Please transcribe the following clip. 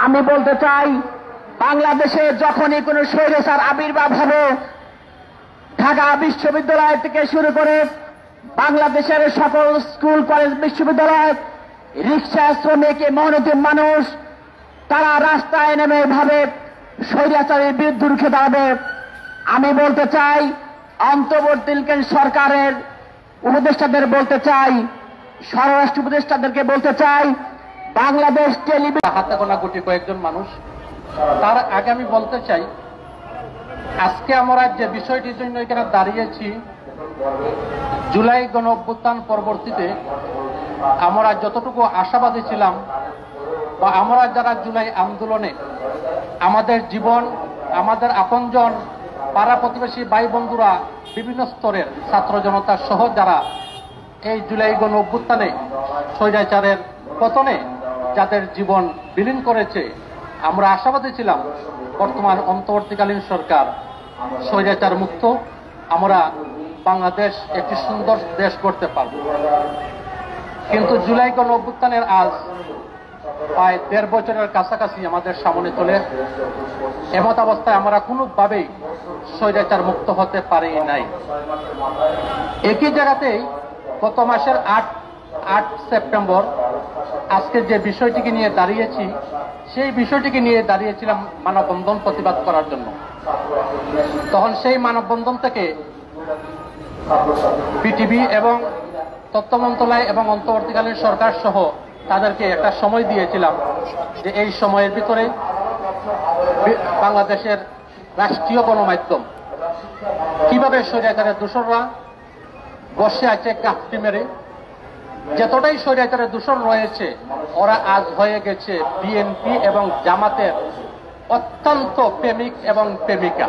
আমি বলতে চাই, বাংলাদেশে যখনই কোনো স্বৈরাচার আবির্ভাব হবে, ঢাকা বিশ্ববিদ্যালয় থেকে শুরু করে বাংলাদেশের সকল স্কুল কলেজ বিশ্ববিদ্যালয়, রিক্সা শ্রমিক মেহনতি মানুষ তারা রাস্তায় নেমে ভাবে স্বৈরাচারের বিরুদ্ধে রুখে দাঁড়াবে। আমি বলতে চাই, অন্তর্বর্তীকালীন সরকারের উপদেষ্টাদের বলতে চাই, স্বরাষ্ট্র উপদেষ্টাদেরকে বলতে চাই, বাংলাদেশ টেলিভিশন হাতে গোনা গুটি কয়েকজন মানুষ। তার আগে আমি বলতে চাই, আজকে আমরা যে বিষয়টির জন্য এখানে দাঁড়িয়েছি, জুলাই গণ অভ্যুত্থান পরবর্তীতে আমরা যতটুকু আশাবাদী ছিলাম, বা আমরা যারা জুলাই আন্দোলনে আমাদের জীবন, আমাদের আপনজন, পাড়া প্রতিবেশী ভাই বন্ধুরা, বিভিন্ন স্তরের ছাত্র জনতা সহ যারা এই জুলাই গণ অভ্যুত্থানে স্বৈরাচারের পতনে যাদের জীবন বিলীন করেছে, আমরা আশাবাদী ছিলাম বর্তমান অন্তর্বর্তীকালীন সরকার স্বৈরাচার মুক্ত আমরা বাংলাদেশ একটি সুন্দর দেশ করতে পারব। কিন্তু জুলাই গণ অভ্যুত্থানের আজ প্রায় ১.৫ বছরের কাছাকাছি আমাদের সামনে চলে, এমত অবস্থায় আমরা কোনোভাবেই স্বৈরাচার মুক্ত হতে পারি নাই। একই জায়গাতেই গত মাসের ৮ সেপ্টেম্বর আজকে যে বিষয়টিকে নিয়ে দাঁড়িয়েছি, সেই বিষয়টিকে নিয়ে দাঁড়িয়েছিলাম মানববন্ধন প্রতিবাদ করার জন্য। তখন সেই মানববন্ধন থেকে বিটিভি এবং তথ্য মন্ত্রণালয় এবং অন্তর্বর্তীকালীন সরকার সহ তাদেরকে একটা সময় দিয়েছিলাম যে এই সময়ের ভিতরে বাংলাদেশের রাষ্ট্রীয় গণমাধ্যম কিভাবে স্বৈরাচারের দোসররা বসে আছে কাফটি মেরে, যতটাই স্বৈরাচারের দোসর রয়েছে ওরা আজ হয়ে গেছে বিএনপি এবং জামাতের অত্যন্ত প্রেমিক এবং প্রেমিকা।